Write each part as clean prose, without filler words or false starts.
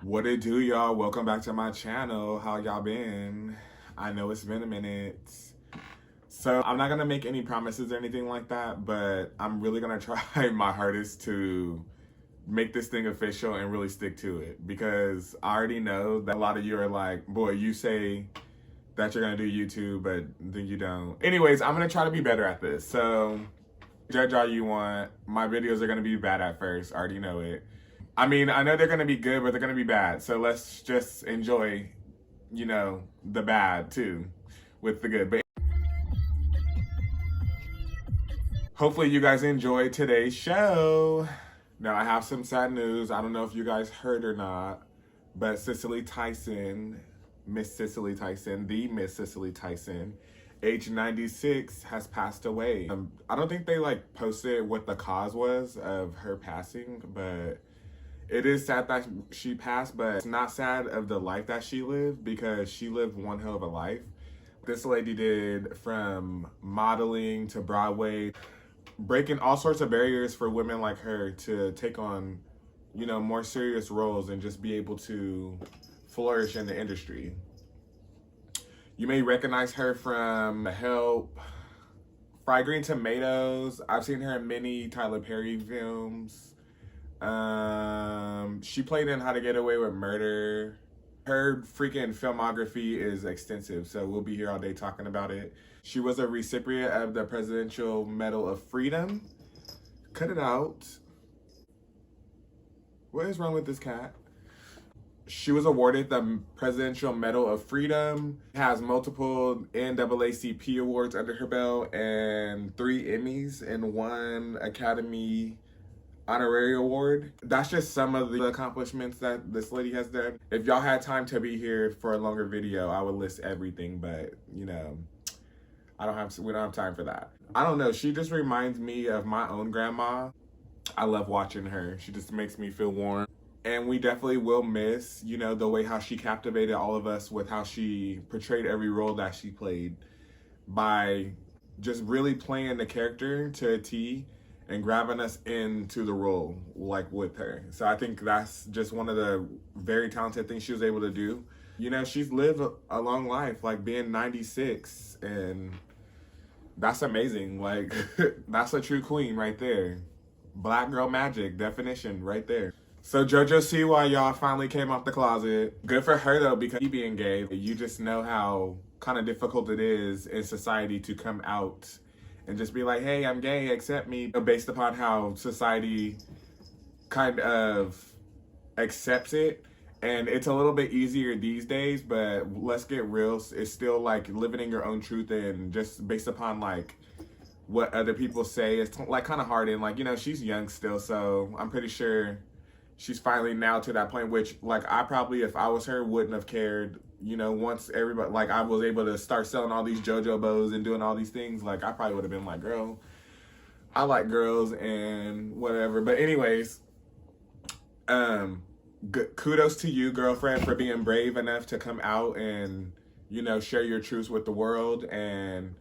What it do, y'all? Welcome back to my channel. How y'all been? I know it's been a minute. So I'm not gonna make any promises or anything like that, but I'm really gonna try my hardest to make this thing official and really stick to it, because I already know that a lot of you are like, boy, you say that you're gonna do YouTube, but then you don't. Anyways, I'm gonna try to be better at this. So judge all you want. My videos are gonna be bad at first. I already know it. I mean, I know they're gonna be good, but they're gonna be bad. So let's just enjoy, the bad too, with the good. But hopefully you guys enjoyed today's show. Now I have some sad news. I don't know if you guys heard or not, but Cicely Tyson, Miss Cicely Tyson, the Miss Cicely Tyson, age 96, has passed away. I don't think they posted what the cause was of her passing, but it is sad that she passed, but it's not sad of the life that she lived, because she lived one hell of a life. This lady did from modeling to Broadway, breaking all sorts of barriers for women like her to take on, more serious roles and just be able to flourish in the industry. You may recognize her from Help, Fried Green Tomatoes. I've seen her in many Tyler Perry films. She played in How to Get Away with Murder. Her freaking filmography is extensive, so we'll be here all day talking about it. She was a recipient of the Presidential Medal of Freedom. Cut it out. What is wrong with this cat? She was awarded the Presidential Medal of Freedom, has multiple NAACP awards under her belt, and 3 Emmys and 1 Academy Honorary Award. That's just some of the accomplishments that this lady has done. If y'all had time to be here for a longer video, I would list everything, but we don't have time for that. I don't know, she just reminds me of my own grandma. I love watching her. She just makes me feel warm. And we definitely will miss, the way how she captivated all of us with how she portrayed every role that she played, by just really playing the character to a T and grabbing us into the role with her. So I think that's just one of the very talented things she was able to do. She's lived a long life, being 96, and that's amazing. That's a true queen right there. Black girl magic definition right there. So Jojo Siwa, y'all, finally came out the closet. Good for her though, because he being gay, you just know how kind of difficult it is in society to come out and just be like, hey, I'm gay, accept me, based upon how society kind of accepts it. And it's a little bit easier these days, but let's get real, it's still living in your own truth, and just based upon what other people say, it's kind of hard. And she's young still, so I'm pretty sure she's finally now to that point, which I probably, if I was her, wouldn't have cared. Once everybody, I was able to start selling all these JoJo bows and doing all these things, I probably would have been like, girl, I like girls and whatever. But anyways, kudos to you, girlfriend, for being brave enough to come out and, share your truths with the world. And,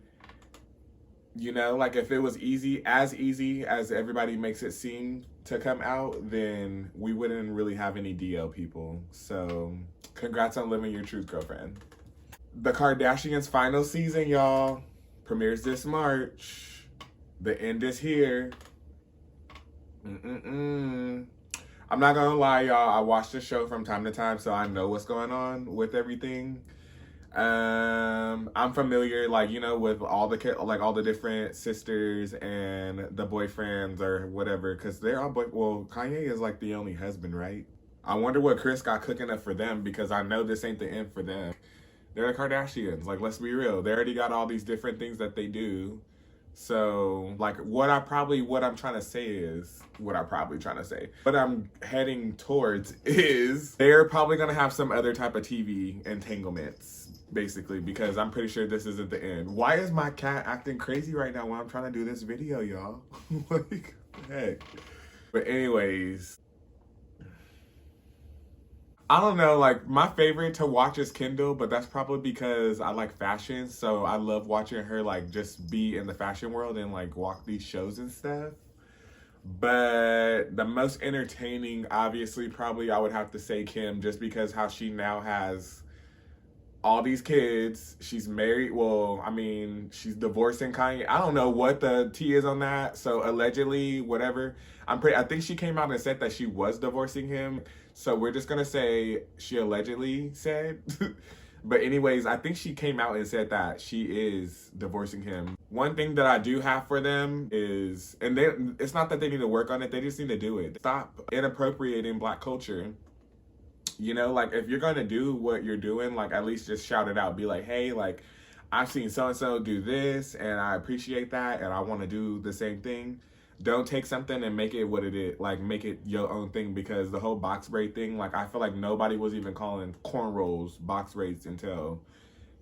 if it was easy as everybody makes it seem to come out, then we wouldn't really have any DL people. So congrats on living your truth, girlfriend. The Kardashians' final season, y'all, premieres this March. The end is here. I'm not gonna lie, y'all, I watch the show from time to time, so I know what's going on with everything. I'm familiar, with all the different sisters and the boyfriends or whatever, because they're all well, Kanye is the only husband, right? I wonder what Chris got cooking up for them, because I know this ain't the end for them. They're the Kardashians. Let's be real. They already got all these different things that they do. So, what I'm trying to say, what I'm heading towards is they're probably going to have some other type of TV entanglements, basically, because I'm pretty sure this isn't the end. Why is my cat acting crazy right now while I'm trying to do this video, y'all? What the heck? But anyways, I don't know, my favorite to watch is Kendall, but that's probably because I like fashion, so I love watching her, just be in the fashion world and, walk these shows and stuff. But the most entertaining, obviously, probably I would have to say Kim, just because how she now has all these kids. She's married. Well, I mean, she's divorcing Kanye. I don't know what the tea is on that. So allegedly, whatever. I think she came out and said that she was divorcing him. So we're just gonna say she allegedly said. But anyways, I think she came out and said that she is divorcing him. One thing that I do have for them is, and it's not that they need to work on it, they just need to do it. Stop inappropriating Black culture. You know, like if you're gonna do what you're doing, like at least just shout it out. Be like, hey, like I've seen so and so do this and I appreciate that and I want to do the same thing. Don't take something and make it what it is, like make it your own thing, because the whole box braid thing, like I feel like nobody was even calling cornrows box braids until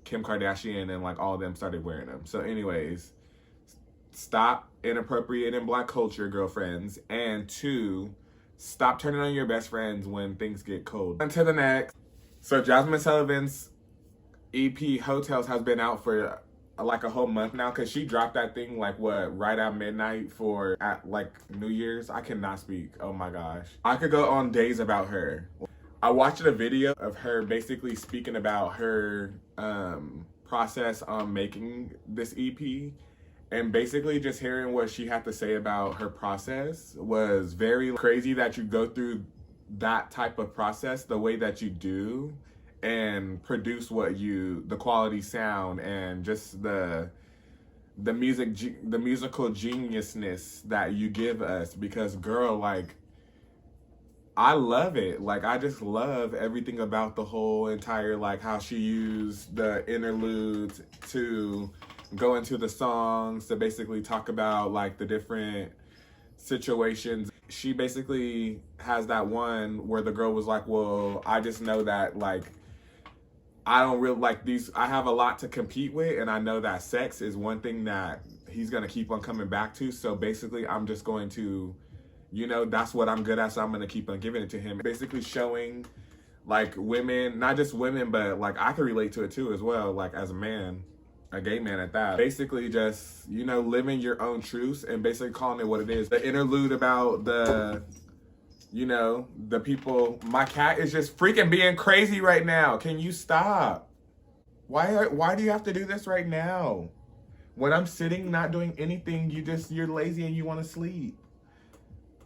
Kim Kardashian and like all of them started wearing them. So anyways, stop inappropriating Black culture, girlfriends. And two, stop turning on your best friends when things get cold. On to the next. So Jazmine Sullivan's EP Hotels has been out for like a whole month now, because she dropped that thing like what, right at midnight for at like New Year's. I cannot speak. Oh my gosh. I could go on days about her. I watched a video of her basically speaking about her process on making this EP, and basically just hearing what she had to say about her process was very crazy, that you go through that type of process the way that you do and produce the quality sound and just the musical geniusness that you give us. Because girl, like I love it. Like I just love everything about the whole entire, like how she used the interludes to go into the songs to basically talk about like the different situations. She basically has that one where the girl was like, well, I just know that like I don't really like these, I have a lot to compete with, and I know that sex is one thing that he's gonna keep on coming back to. So basically I'm just going to, you know, that's what I'm good at, so I'm gonna keep on giving it to him. Basically showing like women, not just women, but like I can relate to it too as well, like as a man, a gay man at that. Basically just, you know, living your own truths and basically calling it what it is. The interlude about the, you know, the people, my cat is just freaking being crazy right now. Can you stop? Why do you have to do this right now? When I'm sitting not doing anything, you're lazy and you want to sleep.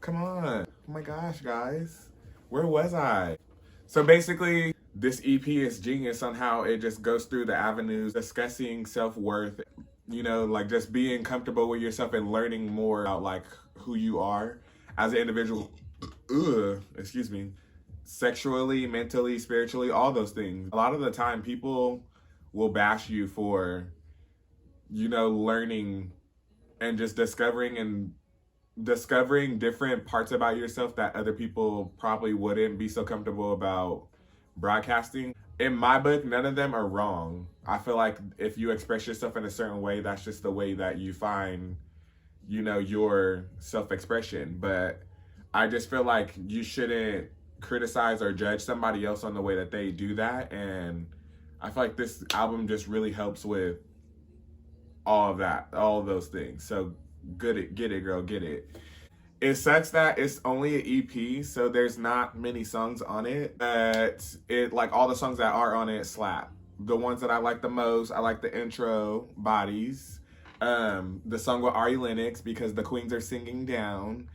Come on. Oh my gosh, guys. Where was I? So basically, this EP is genius on how it just goes through the avenues, discussing self-worth, you know, like just being comfortable with yourself and learning more about like who you are as an individual. Excuse me. Sexually, mentally, spiritually, all those things. A lot of the time, people will bash you for, you know, learning and just discovering different parts about yourself that other people probably wouldn't be so comfortable about broadcasting. In my book, none of them are wrong. I feel like if you express yourself in a certain way, that's just the way that you find, you know, your self-expression. But I just feel like you shouldn't criticize or judge somebody else on the way that they do that. And I feel like this album just really helps with all of that, all of those things. So get it, girl, get it. It sucks that it's only an EP, so there's not many songs on it, but it, like all the songs that are on it slap. The ones that I like the most, I like the intro, Bodies, the song with Ari Lennox because the queens are singing down.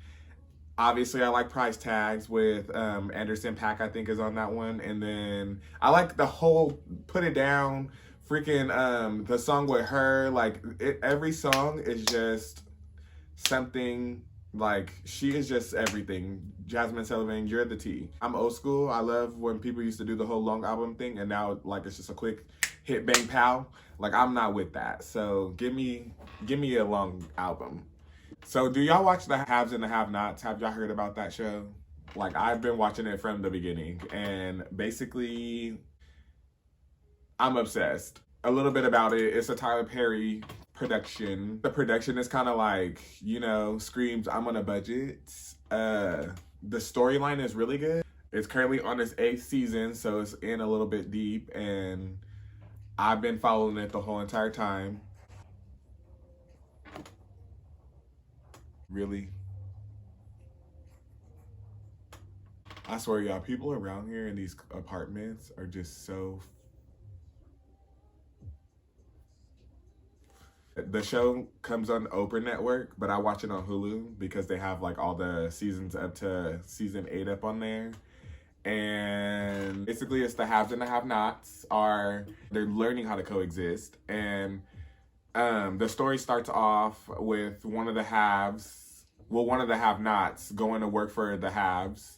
Obviously, I like Price Tags with Anderson .Paak, I think is on that one. And then I like the whole Put It Down, freaking the song with her. Like every song is just something. Like she is just everything. Jazmine Sullivan, you're the T. I'm old school. I love when people used to do the whole long album thing, and now like it's just a quick hit, bang, pow. Like I'm not with that. So give me a long album. So do y'all watch the Haves and the Have-Nots? Have y'all heard about that show? Like I've been watching it from the beginning, and basically I'm obsessed. A little bit about it. It's a Tyler Perry production. The production is kind of like, you know, screams I'm on a budget. The storyline is really good. It's currently on its 8th season, so it's in a little bit deep, and I've been following it the whole entire time. Really? I swear, y'all, people around here in these apartments are just so. The show comes on Oprah Network, but I watch it on Hulu because they have like all the seasons up to season 8 up on there. And basically, it's the haves and the have-nots are they're learning how to coexist. And the story starts off with one of the haves, well, one of the have-nots going to work for the haves.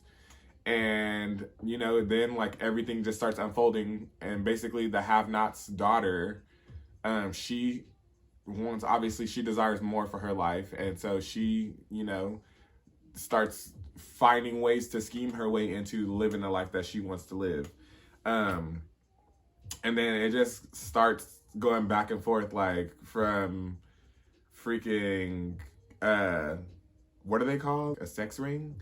And then like everything just starts unfolding, and basically the have-not's daughter, she wants, obviously she desires more for her life, and so she starts finding ways to scheme her way into living the life that she wants to live. And then it just starts going back and forth, like from freaking what are they called, a sex ring.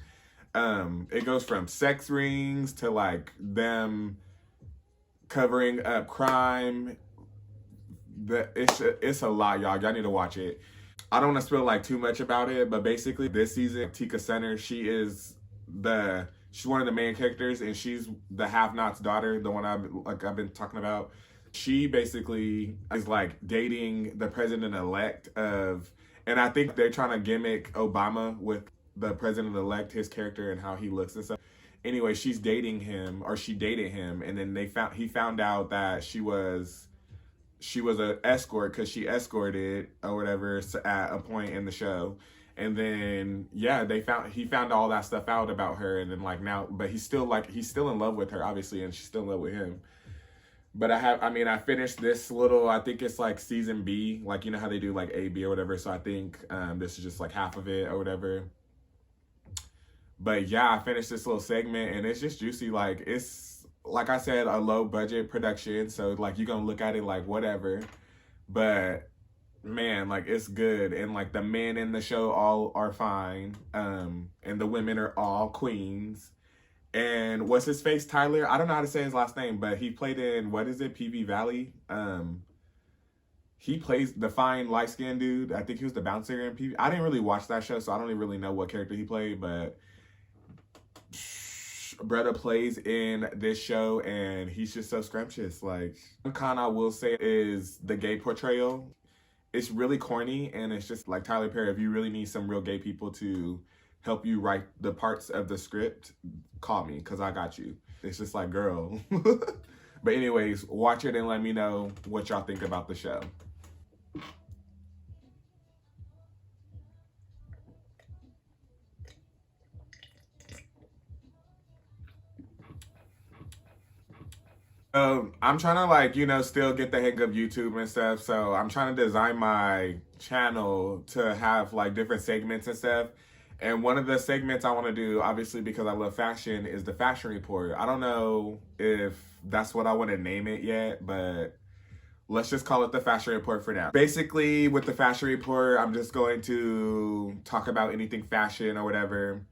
It goes from sex rings to like them covering up crime. It's a lot, y'all. Y'all need to watch it. I don't want to spill like too much about it, but basically this season, Tika Center, she's one of the main characters, and she's the have-not's daughter, the one I've been talking about. She basically is like dating the president-elect of, and I think they're trying to gimmick Obama with the president-elect, his character and how he looks and stuff. Anyway, she's dating him, or she dated him, and then he found out that she was an escort because she escorted or whatever at a point in the show. And then he found all that stuff out about her, and then like now, but he's still in love with her, obviously, and she's still in love with him. But I finished this little, I think it's like season B, like how they do like A, B or whatever. So I think this is just like half of it or whatever. But yeah, I finished this little segment, and it's just juicy. Like, it's, like I said, a low budget production. So like you're gonna look at it like whatever. But man, like it's good. And like the men in the show all are fine. And the women are all queens. And what's his face, Tyler? I don't know how to say his last name, but he played in, what is it, PV Valley? He plays the fine light-skinned dude. I think he was the bouncer in PV. I didn't really watch that show, so I don't even really know what character he played, but Bretta plays in this show, and he's just so scrumptious. Like, one con I will say is the gay portrayal. It's really corny, and it's just like Tyler Perry. If you really need some real gay people to help you write the parts of the script, call me, because I got you. It's just like, girl. But anyways, watch it and let me know what y'all think about the show. I'm trying to like, still get the hang of YouTube and stuff. So I'm trying to design my channel to have like different segments and stuff. And one of the segments I want to do, obviously because I love fashion, is the fashion report. I don't know if that's what I want to name it yet, but let's just call it the fashion report for now. Basically, with the fashion report, I'm just going to talk about anything fashion or whatever.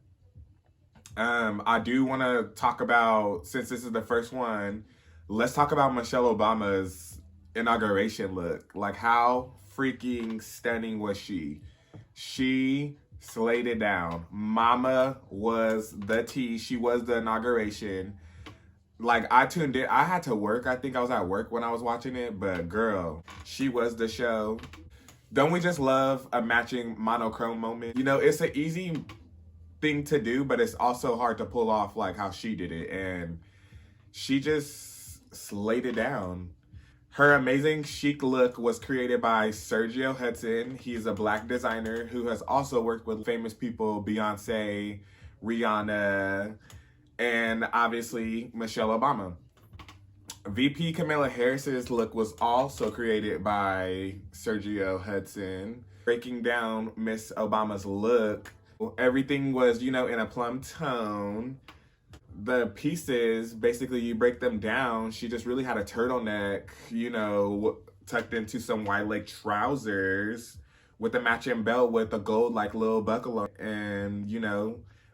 I do want to talk about, since this is the first one, let's talk about Michelle Obama's inauguration look. Like, how freaking stunning was she? She slayed it down. Mama was the tea. She was the inauguration. Like, I tuned in. I had to work. I think I was at work when I was watching it. But girl, she was the show. Don't we just love a matching monochrome moment? It's an easy thing to do, but it's also hard to pull off like how she did it. And she just slayed it down. Her amazing chic look was created by Sergio Hudson. He's a Black designer who has also worked with famous people, Beyonce, Rihanna, and obviously Michelle Obama. VP Kamala Harris's look was also created by Sergio Hudson. Breaking down Miss Obama's look, everything was, in a plum tone. The pieces, basically, you break them down. She just really had a turtleneck, tucked into some wide leg trousers with a matching belt with a gold, like, little buckle on, and,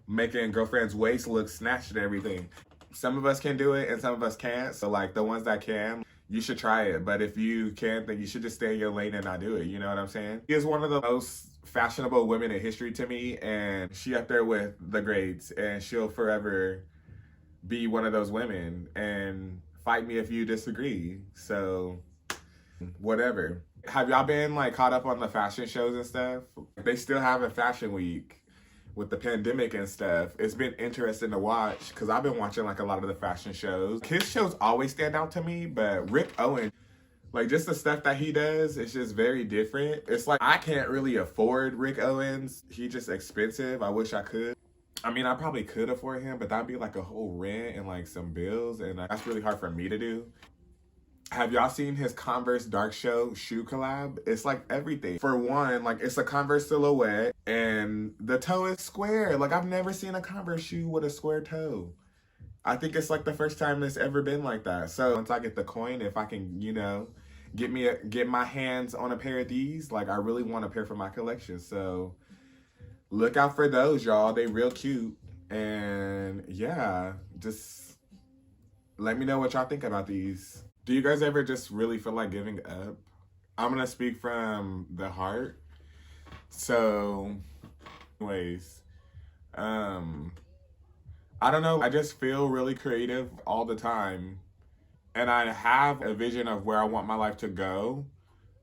making girlfriend's waist look snatched and everything. Some of us can do it and some of us can't. So, like, the ones that can, you should try it. But if you can't, then you should just stay in your lane and not do it. You know what I'm saying? She is one of the most fashionable women in history to me, and she up there with the greats, and she'll forever be one of those women, and fight me if you disagree. So, whatever. Have y'all been like caught up on the fashion shows and stuff? They still have a fashion week with the pandemic and stuff. It's been interesting to watch because I've been watching like a lot of the fashion shows. His shows always stand out to me, but Rick Owens, like just the stuff that he does, it's just very different. It's like I can't really afford Rick Owens. He's just expensive. I wish I could. I mean, I probably could afford him, but that'd be like a whole rent and like some bills, and that's really hard for me to do. Have y'all seen his Converse Dark Show shoe collab? It's like everything. For one, like it's a Converse silhouette and the toe is square. Like I've never seen a Converse shoe with a square toe. I think it's like the first time it's ever been like that. So once I get the coin, if I can, get my hands on a pair of these, like I really want a pair for my collection. So look out for those, y'all. They real cute. And yeah, just let me know what y'all think about these. Do you guys ever just really feel like giving up? I'm gonna speak from the heart. So, anyways, I don't know. I just feel really creative all the time. And I have a vision of where I want my life to go.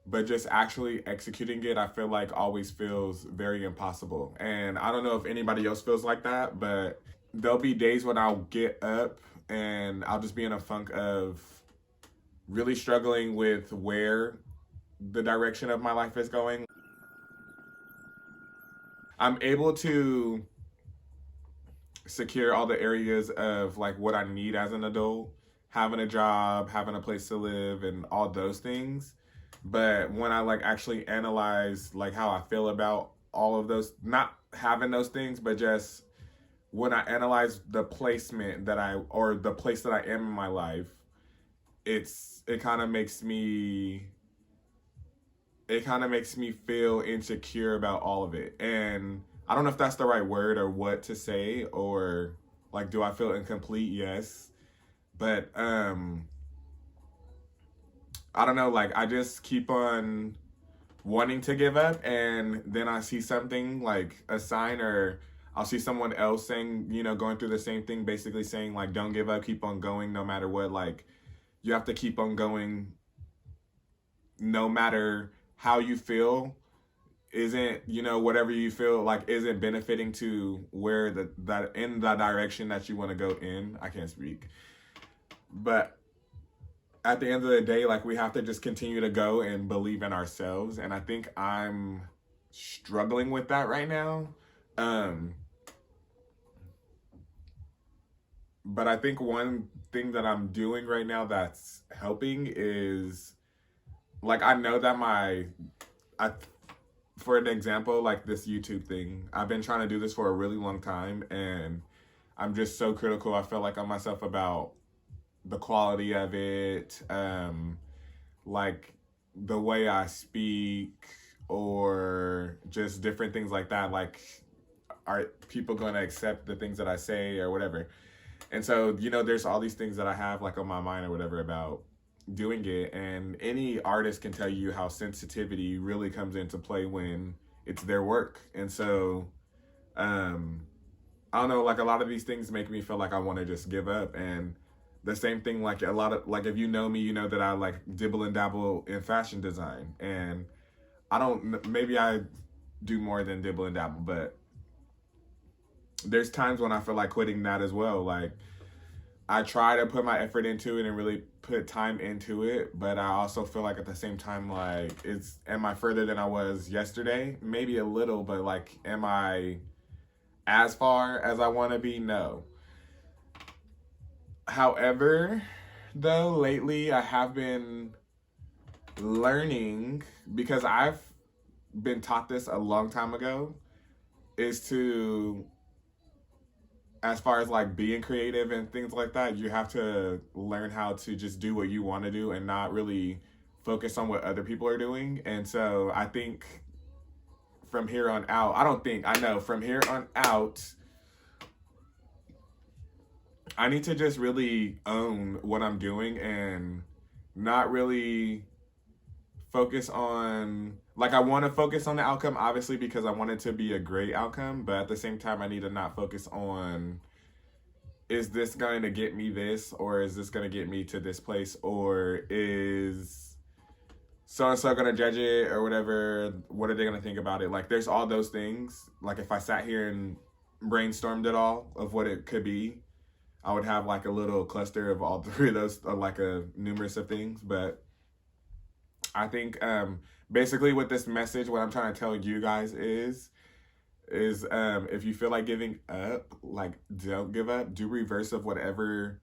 But just actually executing it, I feel like always feels very impossible. And I don't know if anybody else feels like that, but there'll be days when I'll get up and I'll just be in a funk of really struggling with where the direction of my life is going. I'm able to secure all the areas of like what I need as an adult, having a job, having a place to live, and all those things. But when I like actually analyze like how I feel about all of those, not having those things, but just when I analyze the placement or the place that I am in my life, it kind of makes me feel insecure about all of it. And I don't know if that's the right word or what to say, or like, do I feel incomplete? Yes. But I don't know, like I just keep on wanting to give up, and then I see something like a sign, or I'll see someone else saying, going through the same thing, basically saying like, don't give up, keep on going no matter what. Like, you have to keep on going no matter how you feel isn't, whatever you feel like isn't benefiting to where that in the direction that you want to go in. I can't speak. But at the end of the day, like we have to just continue to go and believe in ourselves. And I think I'm struggling with that right now. But I think one thing that I'm doing right now that's helping is like I know that for an example, like this YouTube thing, I've been trying to do this for a really long time, and I'm just so critical, I feel like, on myself about the quality of it, like the way I speak, or just different things like that. Like, are people going to accept the things that I say or whatever? And so, there's all these things that I have like on my mind or whatever about doing it. And any artist can tell you how sensitivity really comes into play when it's their work. And so, I don't know, like a lot of these things make me feel like I want to just give up. And the same thing, like a lot of, like if you know me, you know that I like dibble and dabble in fashion design. And maybe I do more than dibble and dabble, but there's times when I feel like quitting that as well. Like I try to put my effort into it and really put time into it, but I also feel like at the same time, like am I further than I was yesterday? Maybe a little, but like, am I as far as I want to be? No. However, though, lately I have been learning, because I've been taught this a long time ago, is to, as far as like being creative and things like that, you have to learn how to just do what you want to do and not really focus on what other people are doing. And so I think from here on out, from here on out, I need to just really own what I'm doing and not really focus on, like, I want to focus on the outcome, obviously, because I want it to be a great outcome, but at the same time, I need to not focus on is this going to get me this, or is this going to get me to this place, or is so and so going to judge it or whatever? What are they going to think about it? Like, there's all those things. Like, if I sat here and brainstormed it all of what it could be, I would have like a little cluster of all three of those, like a numerous of things. But I think basically with this message, what I'm trying to tell you guys is if you feel like giving up, like, don't give up. Do reverse of whatever,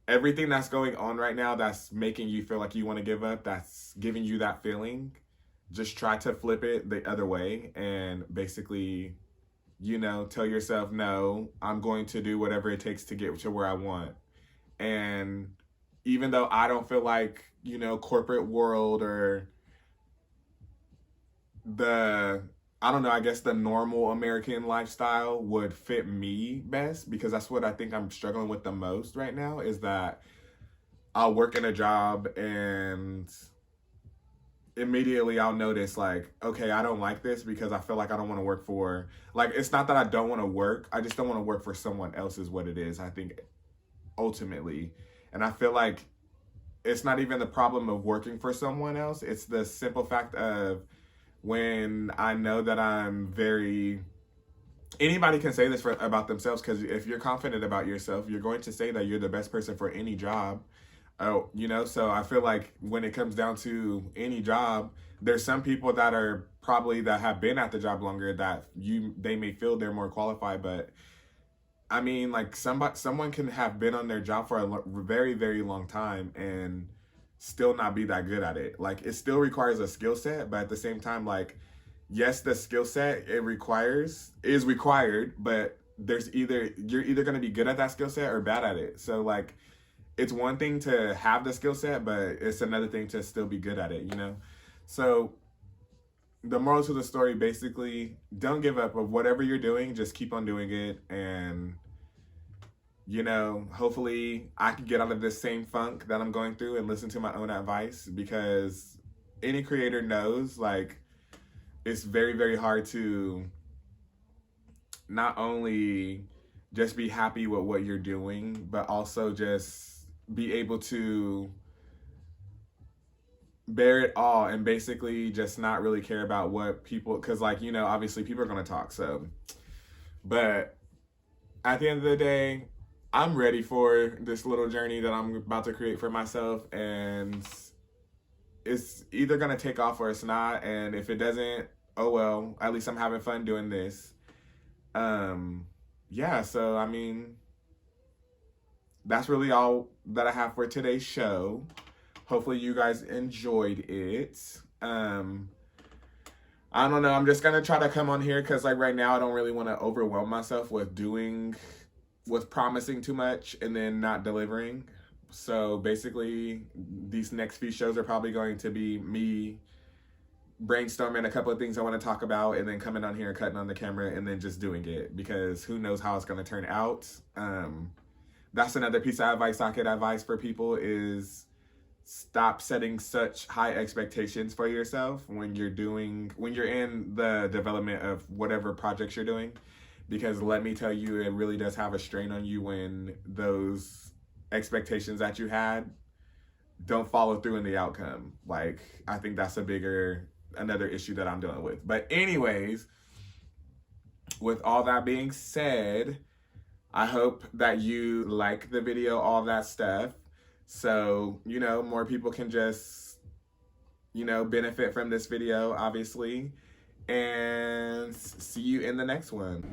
everything that's going on right now that's making you feel like you want to give up, that's giving you that feeling. Just try to flip it the other way and basically, you know, tell yourself, no, I'm going to do whatever it takes to get to where I want. And even though I don't feel like, you know, corporate world or the, I don't know, I guess the normal American lifestyle would fit me best, because that's what I think I'm struggling with the most right now, is that I'll work in a job and immediately I'll notice, like, okay, I don't like this because I feel like I don't want to work for, like, it's not that I don't want to work, I just don't want to work for someone else is what it is, I think, ultimately. And I feel like it's not even the problem of working for someone else, it's the simple fact of when I know that I'm very, anybody can say this about themselves, because if you're confident about yourself, you're going to say that you're the best person for any job. Oh, you know, so I feel like when it comes down to any job, there's some people that are probably that have been at the job longer that they may feel they're more qualified, but I mean, like, someone can have been on their job for a very, very long time and still not be that good at it. Like, it still requires a skill set, but at the same time, like, yes, the skill set is required, but you're either going to be good at that skill set or bad at it. So, like, it's one thing to have the skill set, but it's another thing to still be good at it, you know? So the moral to the story, basically, don't give up of whatever you're doing. Just keep on doing it. And, you know, hopefully I can get out of this same funk that I'm going through and listen to my own advice, because any creator knows, like, it's very, very hard to not only just be happy with what you're doing, but also just be able to bear it all and basically just not really care about what people, because, like, you know, obviously people are going to talk. So, but at the end of the day, I'm ready for this little journey that I'm about to create for myself, and it's either going to take off or it's not. And if it doesn't, oh well, at least I'm having fun doing this. Yeah, so I mean, that's really all that I have for today's show. Hopefully you guys enjoyed it. I don't know, I'm just gonna try to come on here because, like, right now I don't really want to overwhelm myself with promising too much and then not delivering. So basically these next few shows are probably going to be me brainstorming a couple of things I want to talk about and then coming on here and cutting on the camera and then just doing it, because who knows how it's going to turn out. That's another piece of advice I could advise for people is stop setting such high expectations for yourself when you're in the development of whatever projects you're doing, because let me tell you, it really does have a strain on you when those expectations that you had don't follow through in the outcome. Like, I think that's another issue that I'm dealing with. But anyways, with all that being said, I hope that you like the video, all that stuff. So, you know, more people can just, you know, benefit from this video, obviously. And see you in the next one.